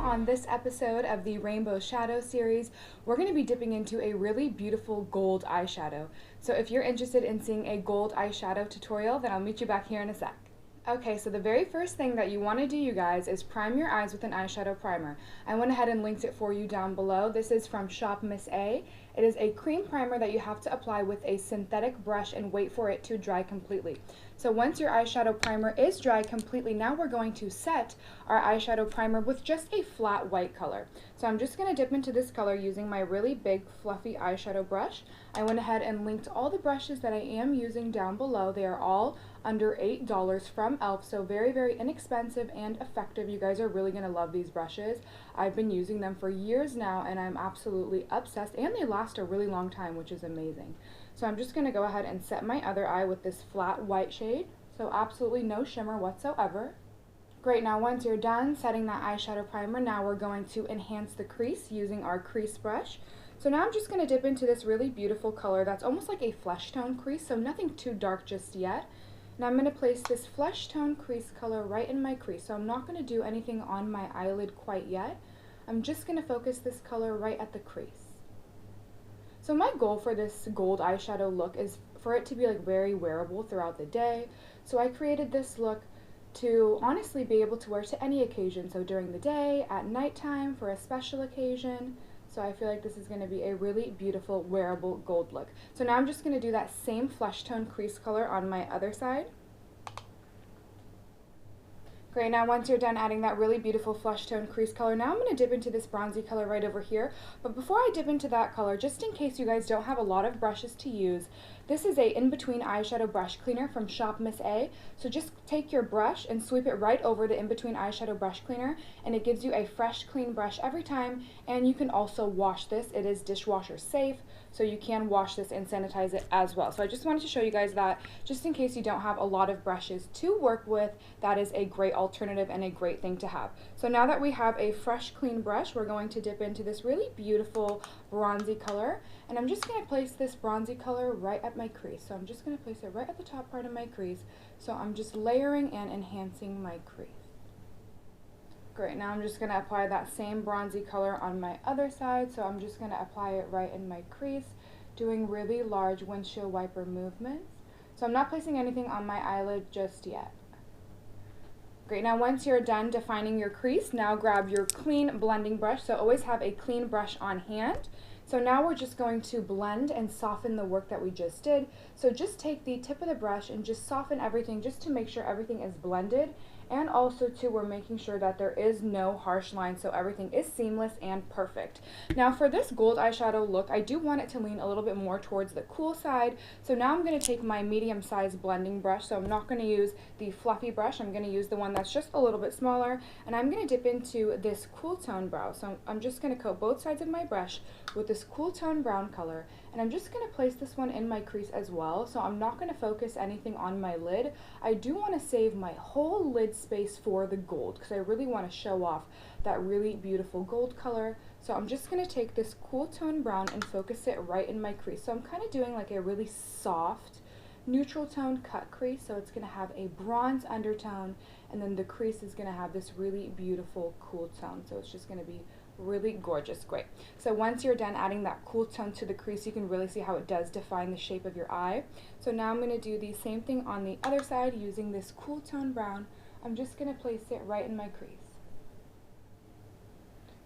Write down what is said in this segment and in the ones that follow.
on this episode of the Rainbow Shadow series, we're going to be dipping into a really beautiful gold eyeshadow. So if you're interested in seeing a gold eyeshadow tutorial, then I'll meet you back here in a sec. Okay, so the very first thing that you want to do, you guys, is prime your eyes with an eyeshadow primer. I went ahead and linked it for you down below. This is from Shop Miss A. It is a cream primer that you have to apply with a synthetic brush and wait for it to dry completely. So once your eyeshadow primer is dry completely, now we're going to set our eyeshadow primer with just a flat white color. So I'm just going to dip into this color using my really big fluffy eyeshadow brush. I went ahead and linked all the brushes that I am using down below. They are all under $8 from e.l.f. So very, very inexpensive and effective. You guys are really going to love these brushes. I've been using them for years now and I'm absolutely obsessed, and they last a really long time, which is amazing. So I'm just going to go ahead and set my other eye with this flat white shade. So absolutely no shimmer whatsoever. Great, now once you're done setting that eyeshadow primer, now we're going to enhance the crease using our crease brush. So now I'm just going to dip into this really beautiful color that's almost like a flesh tone crease, so nothing too dark just yet. Now I'm going to place this flesh tone crease color right in my crease. So I'm not going to do anything on my eyelid quite yet. I'm just going to focus this color right at the crease. So my goal for this gold eyeshadow look is for it to be like very wearable throughout the day. So I created this look to honestly be able to wear to any occasion. So during the day, at nighttime, for a special occasion. So I feel like this is going to be a really beautiful wearable gold look. So now I'm just going to do that same flesh tone crease color on my other side. Great, now once you're done adding that really beautiful flesh tone crease color, now I'm going to dip into this bronzy color right over here. But before I dip into that color, just in case you guys don't have a lot of brushes to use, this is a in-between eyeshadow brush cleaner from Shop Miss A. So just take your brush and sweep it right over the in-between eyeshadow brush cleaner, and it gives you a fresh, clean brush every time. And you can also wash this. It is dishwasher safe, so you can wash this and sanitize it as well. So I just wanted to show you guys that, just in case you don't have a lot of brushes to work with, that is a great alternative and a great thing to have. So now that we have a fresh, clean brush, we're going to dip into this really beautiful bronzy color. And I'm just going to place this bronzy color right at my crease. So I'm just going to place it right at the top part of my crease. So I'm just layering and enhancing my crease. Great, now I'm just going to apply that same bronzy color on my other side. So I'm just going to apply it right in my crease, doing really large windshield wiper movements. So I'm not placing anything on my eyelid just yet. Great, now once you're done defining your crease, now grab your clean blending brush. So always have a clean brush on hand. So now we're just going to blend and soften the work that we just did. So just take the tip of the brush and just soften everything just to make sure everything is blended. And also too, we're making sure that there is no harsh line, so everything is seamless and perfect. Now for this gold eyeshadow look, I do want it to lean a little bit more towards the cool side. So now I'm going to take my medium-sized blending brush. So I'm not going to use the fluffy brush. I'm going to use the one that's just a little bit smaller. And I'm going to dip into this cool tone brow. So I'm just going to coat both sides of my brush with this cool tone brown color. And I'm just going to place this one in my crease as well. So I'm not going to focus anything on my lid. I do want to save my whole lid space for the gold because I really want to show off that really beautiful gold color. So I'm just going to take this cool tone brown and focus it right in my crease. So I'm kind of doing like a really soft neutral tone cut crease. So it's going to have a bronze undertone, and then the crease is going to have this really beautiful cool tone. So it's just going to be really gorgeous. Great. So once you're done adding that cool tone to the crease, you can really see how it does define the shape of your eye. So now I'm going to do the same thing on the other side using this cool tone brown. I'm just going to place it right in my crease.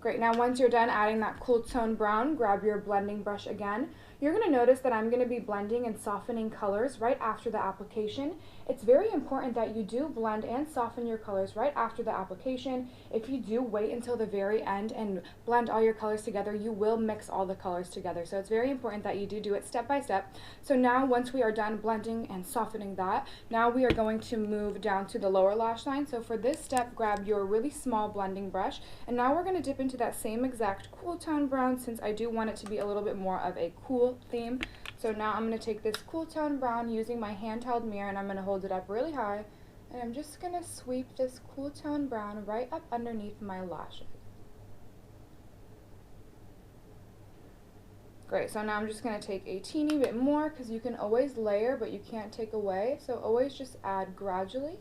Great, now once you're done adding that cool tone brown, grab your blending brush again. You're going to notice that I'm going to be blending and softening colors right after the application. It's very important that you do blend and soften your colors right after the application. If you do wait until the very end and blend all your colors together, you will mix all the colors together. So it's very important that you do it step by step. So now once we are done blending and softening that, now we are going to move down to the lower lash line. So for this step, grab your really small blending brush, and now we're going to dip into that same exact cool tone brown, since I do want it to be a little bit more of a cool theme. So now I'm going to take this cool tone brown using my handheld mirror, and I'm going to hold it up really high, and I'm just going to sweep this cool tone brown right up underneath my lashes. Great, so now I'm just going to take a teeny bit more, because you can always layer but you can't take away, so always just add gradually.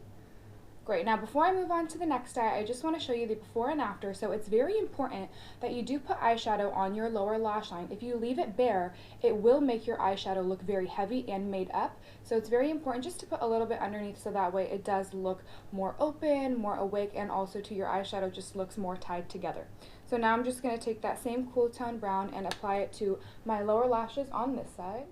Great. Now before I move on to the next eye, I just want to show you the before and after. So it's very important that you do put eyeshadow on your lower lash line. If you leave it bare, it will make your eyeshadow look very heavy and made up. So it's very important just to put a little bit underneath so that way it does look more open, more awake, and also to your eyeshadow just looks more tied together. So now I'm just going to take that same cool tone brown and apply it to my lower lashes on this side.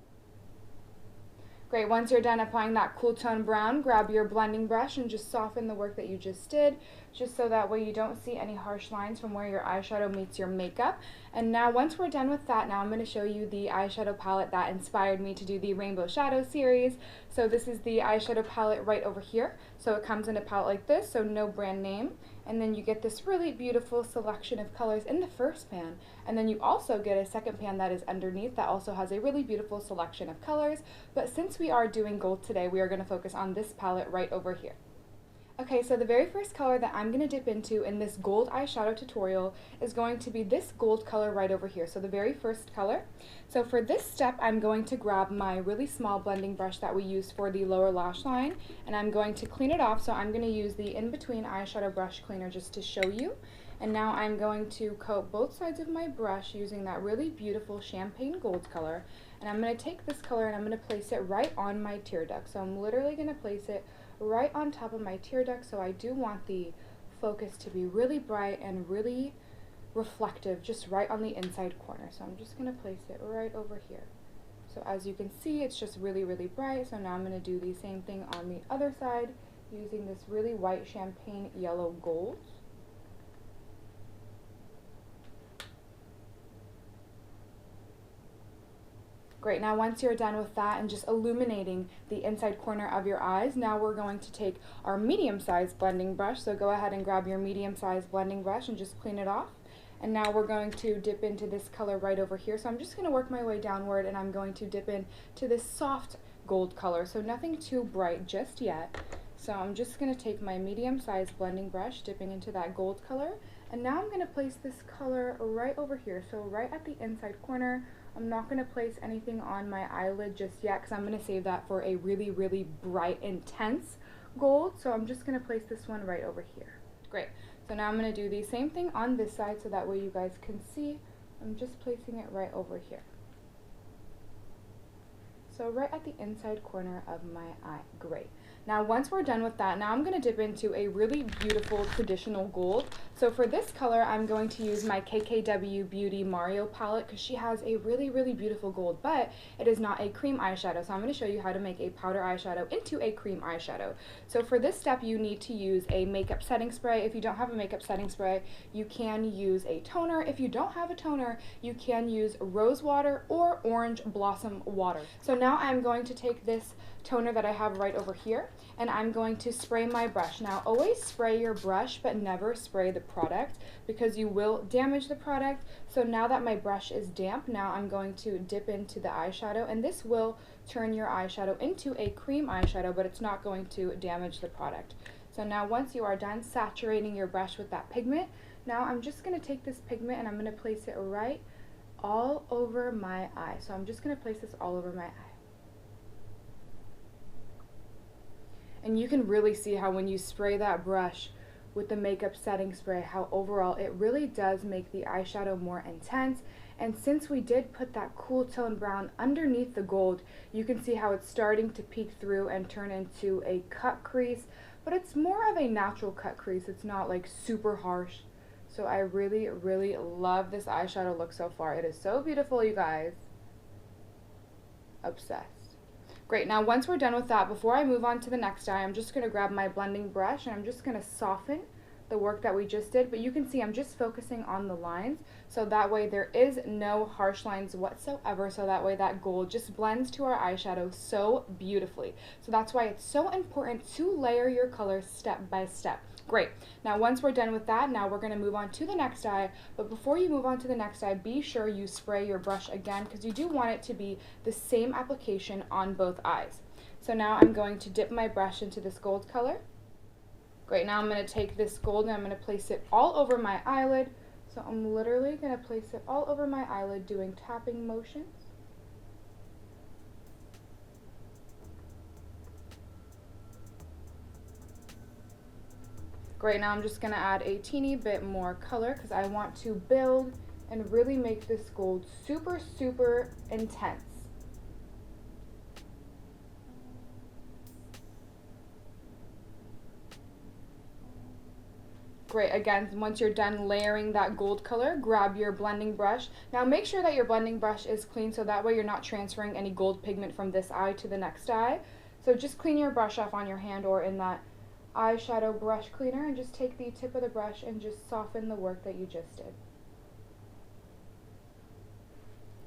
Great, once you're done applying that cool tone brown, grab your blending brush and just soften the work that you just did, just so that way you don't see any harsh lines from where your eyeshadow meets your makeup. And now once we're done with that, now I'm going to show you the eyeshadow palette that inspired me to do the Rainbow Shadow series. So this is the eyeshadow palette right over here. So it comes in a palette like this, so no brand name. And then you get this really beautiful selection of colors in the first pan. And then you also get a second pan that is underneath that also has a really beautiful selection of colors. But since we are doing gold today, we are going to focus on this palette right over here. Okay, so the very first color that I'm going to dip into in this gold eyeshadow tutorial is going to be this gold color right over here. So the very first color. So for this step, I'm going to grab my really small blending brush that we used for the lower lash line, and I'm going to clean it off. So I'm going to use the in-between eyeshadow brush cleaner just to show you. And now I'm going to coat both sides of my brush using that really beautiful champagne gold color. And I'm going to take this color and I'm going to place it right on my tear duct. So I'm literally going to place it right on top of my tear duct. So I do want the focus to be really bright and really reflective, just right on the inside corner. So I'm just going to place it right over here. So as you can see, it's just really, really bright. So now I'm going to do the same thing on the other side using this really white champagne yellow gold. Great, now once you're done with that and just illuminating the inside corner of your eyes, now we're going to take our medium-sized blending brush. So go ahead and grab your medium-sized blending brush and just clean it off. And now we're going to dip into this color right over here. So I'm just going to work my way downward and I'm going to dip into this soft gold color. So nothing too bright just yet. So I'm just going to take my medium-sized blending brush, dipping into that gold color. And now I'm going to place this color right over here. So right at the inside corner. I'm not going to place anything on my eyelid just yet because I'm going to save that for a really, really bright, intense gold. So I'm just going to place this one right over here. Great. So now I'm going to do the same thing on this side so that way you guys can see. I'm just placing it right over here. So right at the inside corner of my eye. Great. Now once we're done with that, now I'm going to dip into a really beautiful traditional gold. So for this color, I'm going to use my KKW Beauty Mario palette because she has a really, really beautiful gold, but it is not a cream eyeshadow. So I'm going to show you how to make a powder eyeshadow into a cream eyeshadow. So for this step, you need to use a makeup setting spray. If you don't have a makeup setting spray, you can use a toner. If you don't have a toner, you can use rose water or orange blossom water. So now I'm going to take this toner that I have right over here and I'm going to spray my brush. Now always spray your brush but never spray the product because you will damage the product. So now that my brush is damp, now I'm going to dip into the eyeshadow and this will turn your eyeshadow into a cream eyeshadow, but it's not going to damage the product. So now once you are done saturating your brush with that pigment, now I'm just going to take this pigment and I'm going to place it right all over my eye. So I'm just going to place this all over my eye. And you can really see how when you spray that brush with the makeup setting spray, how overall it really does make the eyeshadow more intense. And since we did put that cool tone brown underneath the gold, you can see how it's starting to peek through and turn into a cut crease. But it's more of a natural cut crease. It's not like super harsh. So I really, really love this eyeshadow look so far. It is so beautiful, you guys. Obsessed. Great, now once we're done with that, before I move on to the next eye, I'm just going to grab my blending brush and I'm just going to soften the work that we just did. But you can see I'm just focusing on the lines, so that way there is no harsh lines whatsoever, so that way that gold just blends to our eyeshadow so beautifully. So that's why it's so important to layer your colors step by step. Great. Now once we're done with that, now we're going to move on to the next eye. But before you move on to the next eye, be sure you spray your brush again because you do want it to be the same application on both eyes. So now I'm going to dip my brush into this gold color. Great. Now I'm going to take this gold and I'm going to place it all over my eyelid. So I'm literally going to place it all over my eyelid doing tapping motions. Great, now I'm just going to add a teeny bit more color because I want to build and really make this gold super, super intense. Great, again, once you're done layering that gold color, grab your blending brush. Now make sure that your blending brush is clean so that way you're not transferring any gold pigment from this eye to the next eye. So just clean your brush off on your hand or in that eyeshadow brush cleaner and just take the tip of the brush and just soften the work that you just did.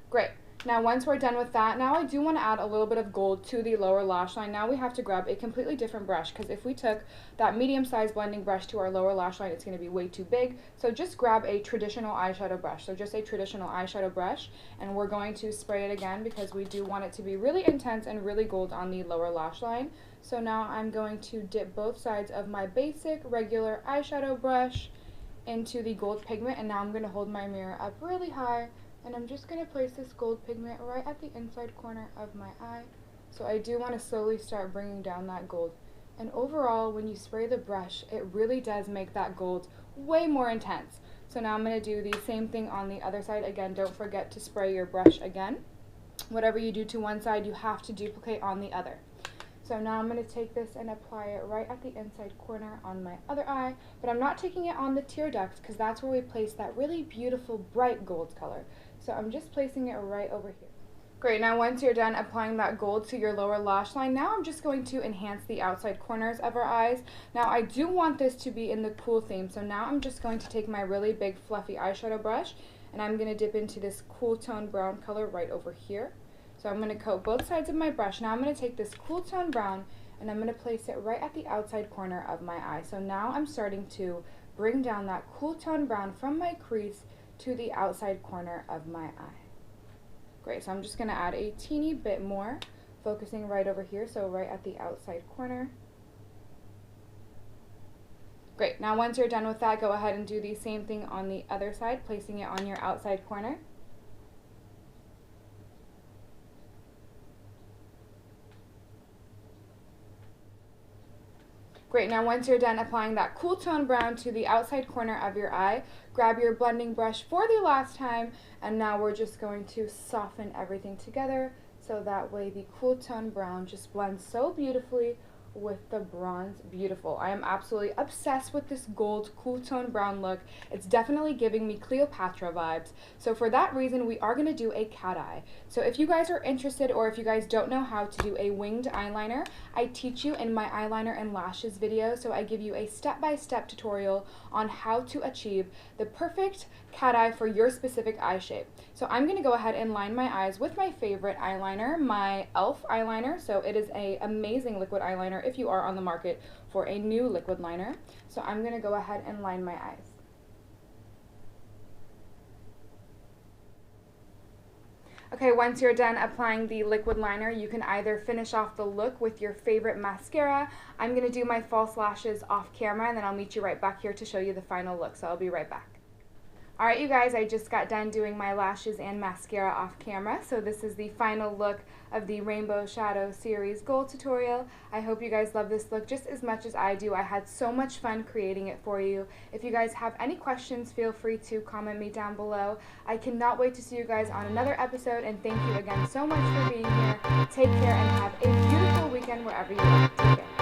Great. Now once we're done with that, now I do want to add a little bit of gold to the lower lash line. Now we have to grab a completely different brush because if we took that medium-sized blending brush to our lower lash line, it's going to be way too big. So just grab a traditional eyeshadow brush. So just a traditional eyeshadow brush, and we're going to spray it again because we do want it to be really intense and really gold on the lower lash line. So now I'm going to dip both sides of my basic regular eyeshadow brush into the gold pigment, and now I'm going to hold my mirror up really high. And I'm just going to place this gold pigment right at the inside corner of my eye. So I do want to slowly start bringing down that gold. And overall, when you spray the brush, it really does make that gold way more intense. So now I'm going to do the same thing on the other side. Again, don't forget to spray your brush again. Whatever you do to one side, you have to duplicate on the other. So now I'm going to take this and apply it right at the inside corner on my other eye, but I'm not taking it on the tear duct because that's where we place that really beautiful bright gold color. So I'm just placing it right over here. Great, now once you're done applying that gold to your lower lash line, now I'm just going to enhance the outside corners of our eyes. Now I do want this to be in the cool theme, so now I'm just going to take my really big fluffy eyeshadow brush and I'm going to dip into this cool tone brown color right over here. So I'm going to coat both sides of my brush. Now I'm going to take this cool tone brown and I'm going to place it right at the outside corner of my eye. So now I'm starting to bring down that cool tone brown from my crease to the outside corner of my eye. Great, so I'm just going to add a teeny bit more, focusing right over here, so right at the outside corner. Great, now once you're done with that, go ahead and do the same thing on the other side, placing it on your outside corner. Great, now once you're done applying that cool tone brown to the outside corner of your eye, grab your blending brush for the last time, and now we're just going to soften everything together so that way the cool tone brown just blends so beautifully with the bronze. Beautiful. I am absolutely obsessed with this gold cool tone brown look. It's definitely giving me Cleopatra vibes. So for that reason, we are going to do a cat eye. So if you guys are interested or if you guys don't know how to do a winged eyeliner, I teach you in my eyeliner and lashes video. So I give you a step-by-step tutorial on how to achieve the perfect cat eye for your specific eye shape. So I'm going to go ahead and line my eyes with my favorite eyeliner, my e.l.f. eyeliner. So it is an amazing liquid eyeliner if you are on the market for a new liquid liner. So I'm going to go ahead and line my eyes. Okay, once you're done applying the liquid liner, you can either finish off the look with your favorite mascara. I'm going to do my false lashes off camera and then I'll meet you right back here to show you the final look. So I'll be right back. Alright you guys, I just got done doing my lashes and mascara off camera, so this is the final look of the Rainbow Shadow Series Gold tutorial. I hope you guys love this look just as much as I do. I had so much fun creating it for you. If you guys have any questions, feel free to comment me down below. I cannot wait to see you guys on another episode, and thank you again so much for being here. Take care and have a beautiful weekend wherever you are. Take care.